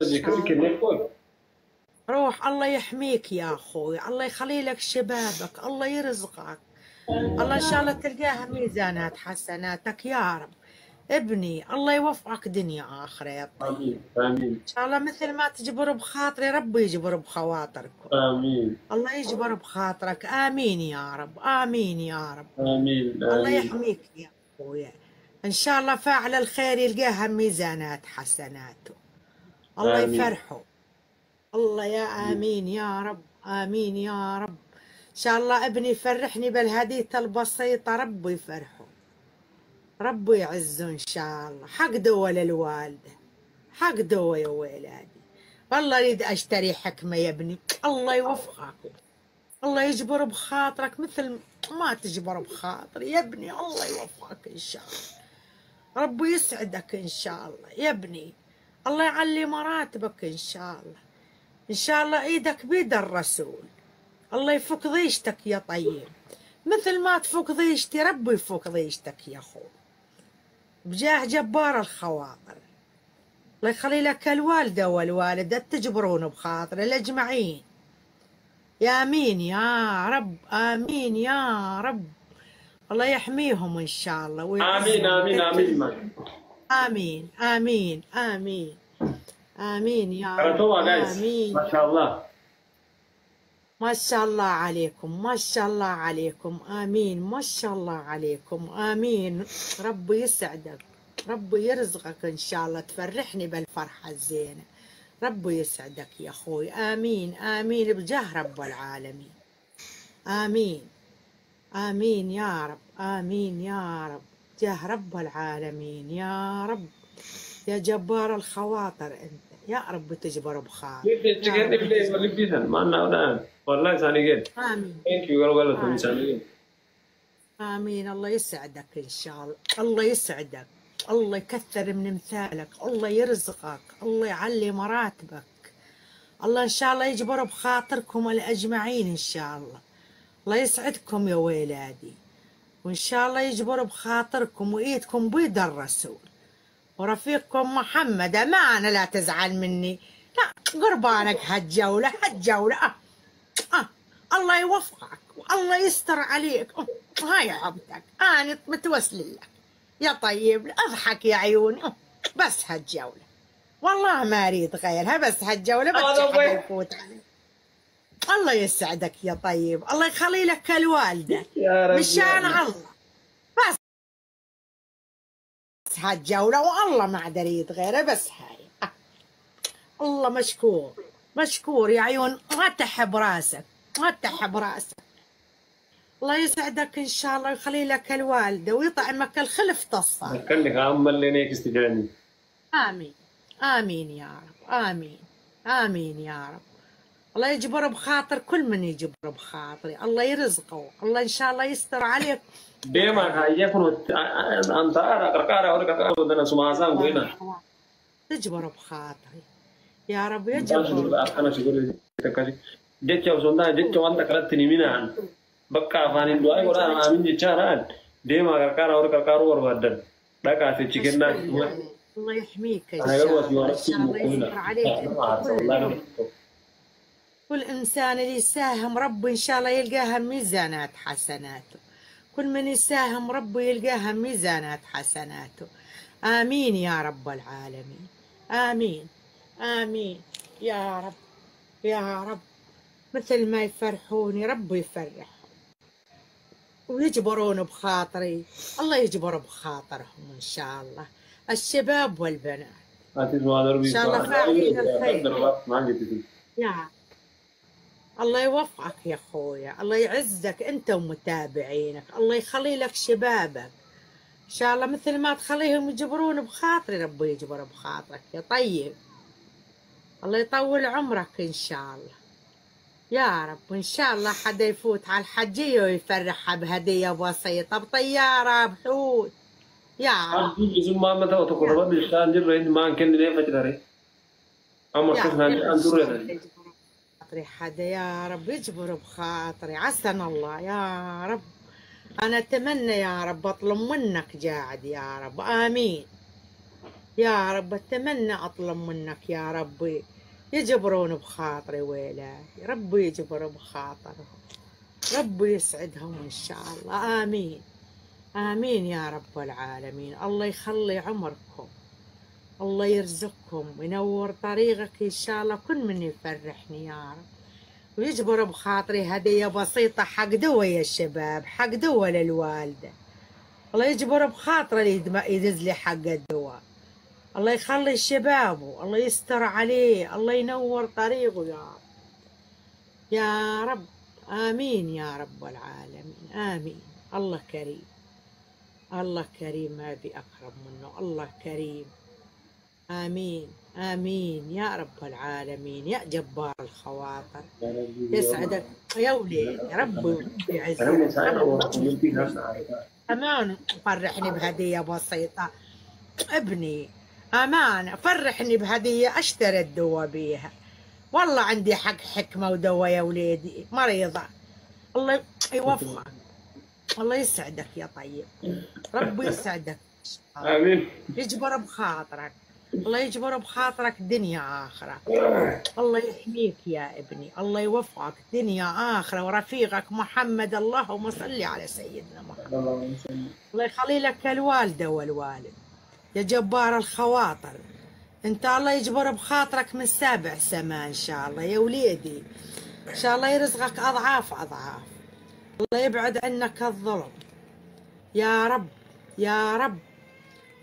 إن شاء الله. روح الله يحميك يا أخوي، الله يخلي لك شبابك، الله يرزقك، الله إن شاء الله تلقاها ميزانات حسناتك يا رب. ابني الله يوفقك دنيا آخرة يا طيب. آمين آمين. إن شاء الله مثل ما تجبر بخاطري ربي يجبر بخواطركم. آمين. الله يجبر بخاطرك. آمين يا رب، آمين يا رب. آمين. الله يحميك يا أخويا. إن شاء الله فاعل الخير يلقاها ميزانات حسناته. الله يفرحه. الله يا آمين يا رب، آمين يا رب. إن شاء الله ابني يفرحني بالهدية البسيطة، ربي يفرحه، ربي يعزه إن شاء الله. حق دوا للوالدة، حق دوا يا ولادي. والله أريد أشتري حكمة يا ابني. الله يوفقك، الله يجبر بخاطرك مثل ما تجبر بخاطري يا ابني. الله يوفقك إن شاء الله، ربي يسعدك إن شاء الله يا ابني. الله يعلي مراتبك إن شاء الله، إن شاء الله إيدك بيد الرسول. الله يفك ضيشتك يا طيب، مثل ما تفك ضيشتي ربي يفك ضيشتك يا أخو، بجاه جبار الخواطر. الله يخلي لك الوالدة والوالدة تجبرون بخاطر الأجمعين. يا آمين يا رب، آمين يا رب. الله يحميهم إن شاء الله آمين آمين آمين. آمين آمين آمين آمين يا رب. آمين. ما شاء الله، ما شاء الله عليكم، ما شاء الله عليكم. آمين، ما شاء الله عليكم. آمين. ربي يسعدك، ربي يرزقك إن شاء الله، تفرحني بالفرحة الزينة. ربي يسعدك يا أخوي. آمين آمين بجاه رب العالمين. آمين آمين يا رب، آمين يا رب، جاه رب العالمين يا رب. يا جبار الخواطر أنت يا رب تجبر بخاطر. والله ثاني آمين. آمين. آمين. الله يسعدك إن شاء الله، الله يسعدك، الله يكثر من مثالك، الله يرزقك، الله يعلي مراتبك، الله إن شاء الله يجبر بخاطركم الأجمعين إن شاء الله. الله يسعدكم يا ويلادي، وإن شاء الله يجبر بخاطركم وإيدكم بيد الرسول ورفيقكم محمد. أمانة لا تزعل مني، لا قربانك هالجولة هالجولة. الله يوفقك والله يستر عليك. هاي عبدك أنا متوسل لك يا طيب، اضحك يا عيوني. بس هالجولة والله ما أريد غيرها، بس هالجولة بس يفوت عليك. الله يسعدك يا طيب، الله يخلي لك الوالدة مشان الله. بس هالجولة والله ما عاد أريد غيرها، بس هاي. الله مشكور مشكور يا عيون، ما تحب راسك ما تحب راسك. الله يسعدك إن شاء الله ويخلي لك الوالدة ويطعمك الخلف تصفى. كأنك عمل لينيك استجاني. آمين آمين يا رب، آمين آمين يا رب. الله يجبر بخاطر كل من يجبر بخاطري، الله يرزقه، الله إن شاء الله يستر عليك. ديما هيكون أنت أقرأ ولا ودنا سماسان وينا. تجبر بخاطري يا رب يجبر. أنا شغل تكالي. جت يا وصلنا جت وانت كلت نمينا بقى فانين دعاء ولا آمين جتشاران ديما أقرأ ولا وربدن. لا كاسي تشكينا. الله يحميك إن شاء الله، إن شاء الله يستر عليك. كل إنسان اللي يساهم ربي إن شاء الله يلقاها ميزانات حسناته، كل من يساهم ربي يلقاها ميزانات حسناته. آمين يا رب العالمين. آمين آمين يا رب يا رب. مثل ما يفرحوني ربي يفرحهم ويجبرون بخاطري، الله يجبر بخاطرهم إن شاء الله، الشباب والبنات إن شاء الله فاعلين الخير. يا الله يوفقك يا أخويا، الله يعزك أنت ومتابعينك، الله يخلي لك شبابك إن شاء الله، مثل ما تخليهم يجبرون بخاطري ربي يجبر بخاطرك يا طيب. الله يطول عمرك إن شاء الله يا رب. إن شاء الله حدا يفوت على الحجية ويفرحها بهدية بسيطة بطيارة بحوت يا رب. ما متى وتقرب بالشان جرين ما كان ليه فجرة أما كيف هنجر خاطري حدا يا رب يجبر بخاطري، عسنا الله يا رب. أنا أتمنى يا رب أطلب منك جاعد يا رب. آمين يا رب أتمنى أطلب منك يا ربي يجبرون بخاطري ويلي، ربي يجبر بخاطرهم، ربي يسعدهم إن شاء الله. آمين آمين يا رب العالمين. الله يخلي عمركم، الله يرزقكم وينور طريقك إن شاء الله. كل من يفرحني يا رب ويجبر بخاطري هدية بسيطة حق دوا يا الشباب، حق دوا للوالدة. الله يجبر بخاطره يدز لي حق الدواء. الله يخلي شبابه، الله يستر عليه، الله ينور طريقه يا رب يا رب. آمين يا رب العالمين. آمين. الله كريم، الله كريم، ما بي أكرم منه، الله كريم. آمين آمين يا رب العالمين. يا جبار الخواطر يسعدك يا وليدي، ربي يعزك. أمان فرحني بهدية بسيطة ابني، أمان فرحني بهدية أشتري الدواء بيها. والله عندي حق حكمة ودواء يا وليدي، مريضة. الله يوفقك، الله يسعدك يا طيب، ربي يسعدك. آمين. يجبر بخاطرك، الله يجبر بخاطرك دنيا آخرة. الله يحميك يا ابني، الله يوفقك دنيا آخرة، ورفيقك محمد اللهم صل على سيدنا محمد. الله يخلي لك الوالدة والوالد يا جبار الخواطر. انت الله يجبر بخاطرك من 7 سما ان شاء الله يا وليدي، ان شاء الله يرزقك اضعاف اضعاف. الله يبعد عنك الظلم يا رب يا رب،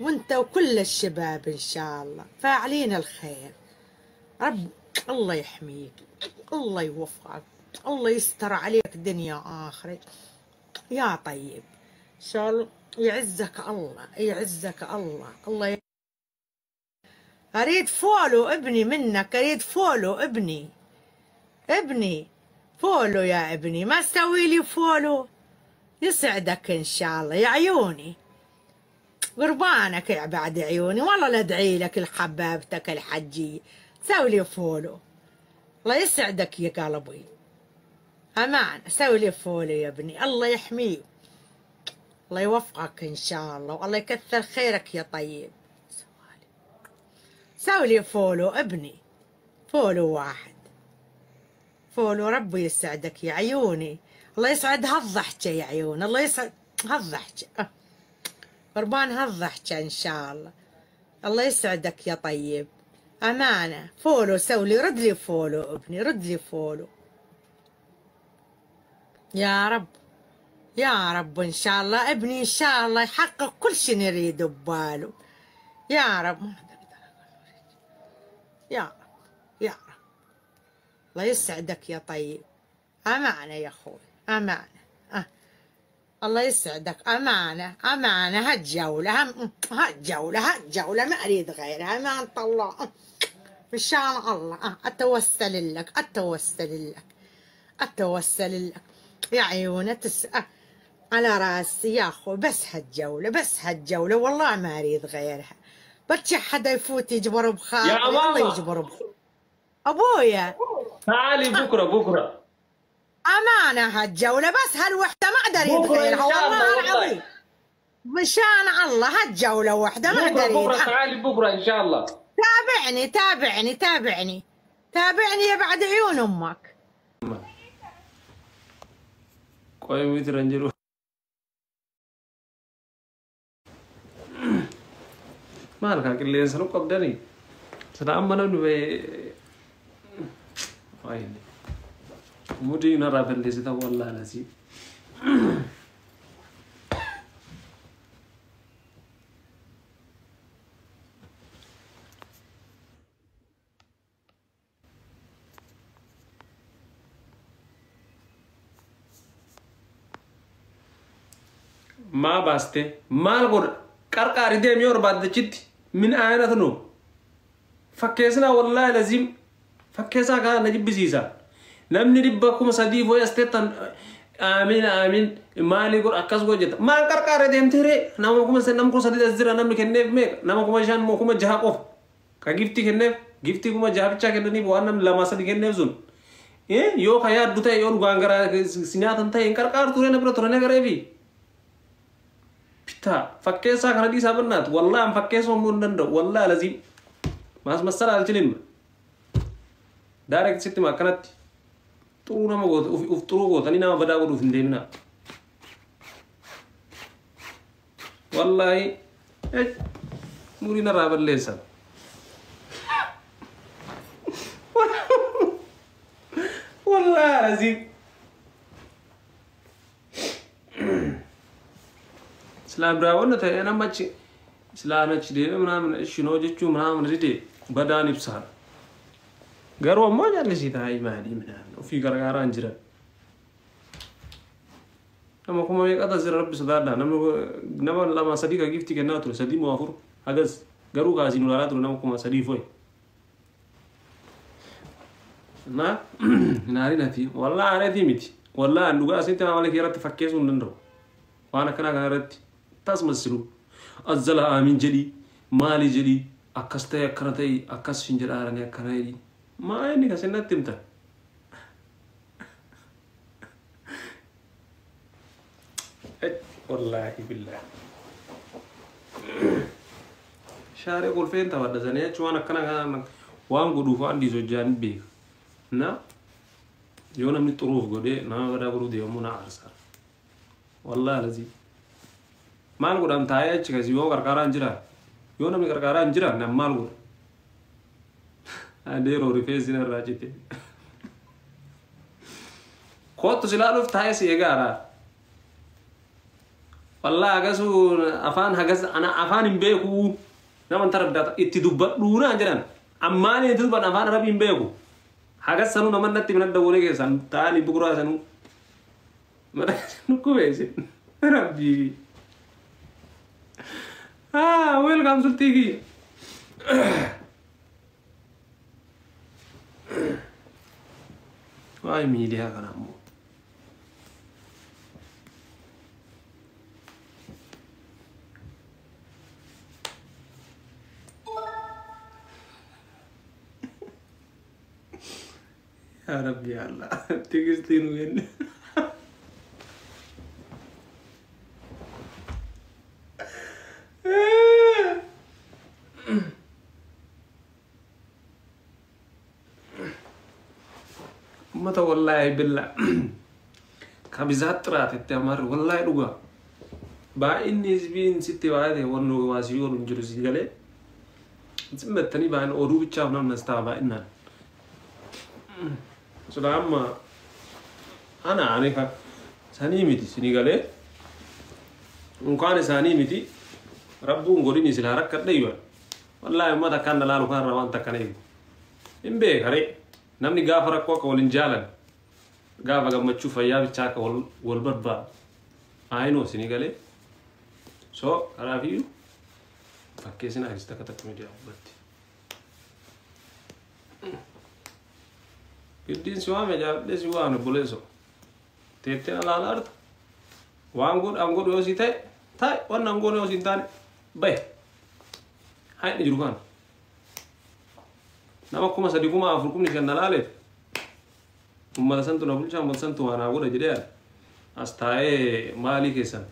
وانت وكل الشباب ان شاء الله فاعلين الخير. رب الله يحميك، الله يوفقك، الله يستر عليك دنيا آخرة يا طيب. ان شاء الله يعزك الله، يعزك الله. الله اريد فولو ابني منك، اريد فولو ابني، ابني فولو يا ابني، ما تسوي لي فولو؟ يسعدك ان شاء الله يا عيوني، قربانك يا بعد عيوني، والله لا ادعي لك لحبابتك الحجية. سوي لي فولو، الله يسعدك يا قلبي، امان سوي لي فولو يا ابني. الله يحميك، الله يوفقك ان شاء الله، والله يكثر خيرك يا طيب. سوي لي فولو ابني، فولو واحد، فولو. ربي يسعدك يا عيوني، الله يسعد هالضحكة يا عيون، الله يسعد هالضحكة، قربان هالضحكة ان شاء الله. الله يسعدك يا طيب، امانة. فولو سوي لي، رد لي فولو ابني، رد لي فولو يا رب يا رب. ان شاء الله ابني ان شاء الله يحقق كل شيء نريده بباله يا رب يا رب يا رب. الله يسعدك يا طيب، أمانة يا أخوي، أمانة. الله يسعدك، أمانة أمانة. هالجولة هالجولة ما أريد غيرها، أمانة الله إن شاء الله. أتوسل لك أتوسل لك أتوسل لك يا عيونة على راسي يا أخوي. بس هالجولة، بس هالجولة، والله ما أريد غيرها. بتشي حدا يفوت يجبر بخاطري، يا الله يجبر بخاطري. أبويا تعالي بكرة أمانة هالجولة، بس هالوحدة ما أقدر بكرة إن يتغيرها شاء الله والله والله. العظيم. مشان الله هالجولة وحدة ما أقدر بكرة تعالي بكرة إن شاء الله. تابعني تابعني تابعني تابعني يا بعد عيون أمك. كوي مترنجرو مالك اللي ينسلوك قبدني سنعمنا نبي فاين مودي نرى في اللي ستا والله نسيب. ما باسته مال قر قرقاري ديم يور بعد جت من آية نو فكيسنا والله لازم فكيسا كان نجيب بزيزا نمني ربكم صديق ويستتن آمين آمين مالي قر أكاس وجد ما قرقاري ديم تري نامكم سنمكم صديق الزرا نمني كنيف ميك نامكم جان موكم جهاقوف كجفتي كنيف جفتي كم جهاقشا كنني بوانم لما صديق كنيف زون إيه يو خيار دوتا يون غانغرا سنيات أنت إنكار كار توري نبرة توري نكرهبي fakkeessaa kana dhiisaa bannaat wallahi an fakkeessuu hin danda'u wallahi laziim maas masala alchilin direct sitti akkanatti xuruu nama goota uf xuruu gootanii nama badaa godhuuf hin deemina wallahi muriin irraa balleessan wallahi laziim Islam braawwanna ta'e namachi islaanachi deeme ምናምን እሺ ነው ጀቹ ምናምን ሪዴ በዳን ይብሳል ገሮ ሞኛል ሲታይ ማዲ ምናምን ወፊ ገርጋራ እንጅራ ነማ ኩማ የቀጣ ዝረብ ስዳላ ነማ ለማ ሰዲቃ ጊፍቲ ከናቱ ሰዲ ሙአፉር ሀገዝ ገሩ ጋዚ ነው ላላቱ ነማ ኩማ ሰዲ ፎይ እና ናሪ ነቲ ወላ አረቲ ሚቲ ወላ አንዱጋ ሲተ ማለክ ይረት ፈከሱ እንደው ዋና ከና ጋረት تاسمسلو الزلا من جدي مالي جدي أكستي أكرتي أكس شنجر آرني أكرني ما يعني كسنة تمتا والله بالله شارع قول فين تبغى زنية شو أنا كنا وام قدوفا عندي زوجان بيك نا يونا من الطروف قدي نا غدا برودي يومنا عرسا والله لذي maal godham taa'ee achi kasi yoo qarqaaraan jira yoo namni qarqaaraan jira nam maal godha adeeroo rifeensi irraa cite kootu silaaluuf taa'ee si eegaara wallaa agasu afaan hagas ana afaan hin beeku naman tarabdata itti dubbadhuu naan jedhan ammaanii itti dubban afaan arabii hin beeku hagas sanuu naman natti minadda wole keessan taa'anii bukuraa sanuu mata nukkubeesin rabbii welcome Sultigi. Why media kanamu? Ya Rabbi Allah, tigistin win. متى والله بالله كابيزات طرات التمر والله دوغا با اني زبين ستي واحد ونو واسيور نجرسي قال زمتني بان اورو بيتشا نم نستابا ان سلام انا عارفه ساني ميتي سنغالي ان كان ساني ميتي ربو غوريني سلارك كديوا والله ما تكن لا لو كان روان تكني امبي خري namni gaafa rakkoo akka waliin jaalan gaafa gammachuu fayyaa bichaa akka wal barbaadu aynoo isinii galee so karaafiyyuu fakkeessinaa keessatti akka takka miidiyaa hubbatti giddiin si waame jaabdee si waame buleeso teetteen alaala arta waan godhu yoo si ta'e taa'e waan an godhu yoo si hin taane bahe haidha jiru kana nama kuma sadi kuma afur kumni kan nalaale ummata santu na bulcha ummata santu ana goda jide astae mali kesan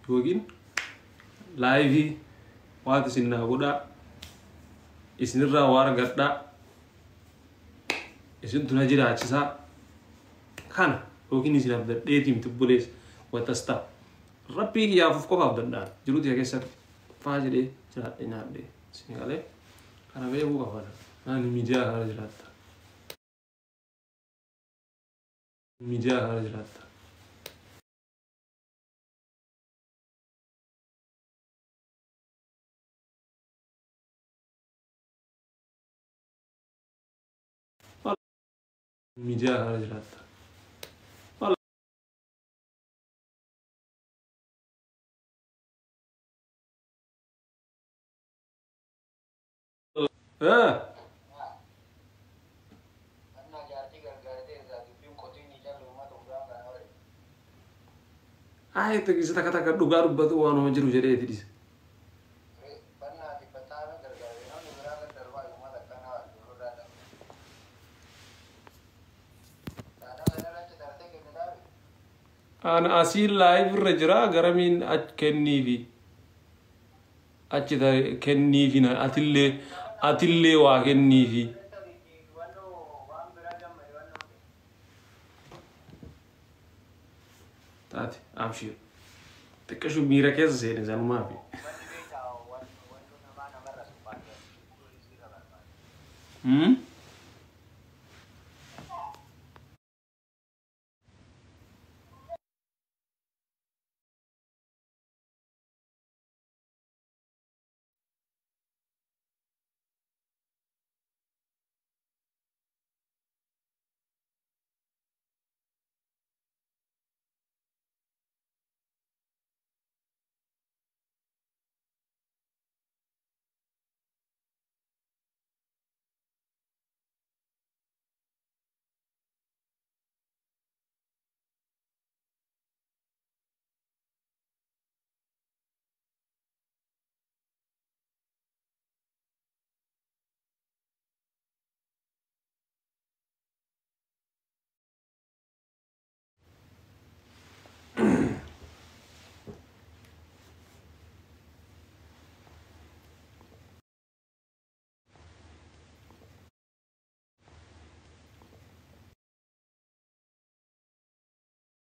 yogin live waati sinna goda isinirra war gadda isin tuna jira achisa kana yogin isin abda deetim tubules watasta rabbi ya fuf ko abda jiruti kesan faajide jira inaade sinigale kana be bu kafana أنا ميديا هذا جلاتا ميديا هذا جلاتا ميديا هذا جلاتا Ay itu kita kata duga rubah tuh wano majeru jadi itu dis. Ana asil live rajra garamin kenni vi أجد كني فينا أتلي وكني في تاتي أمشي تكشف ميراكز زين زين ما في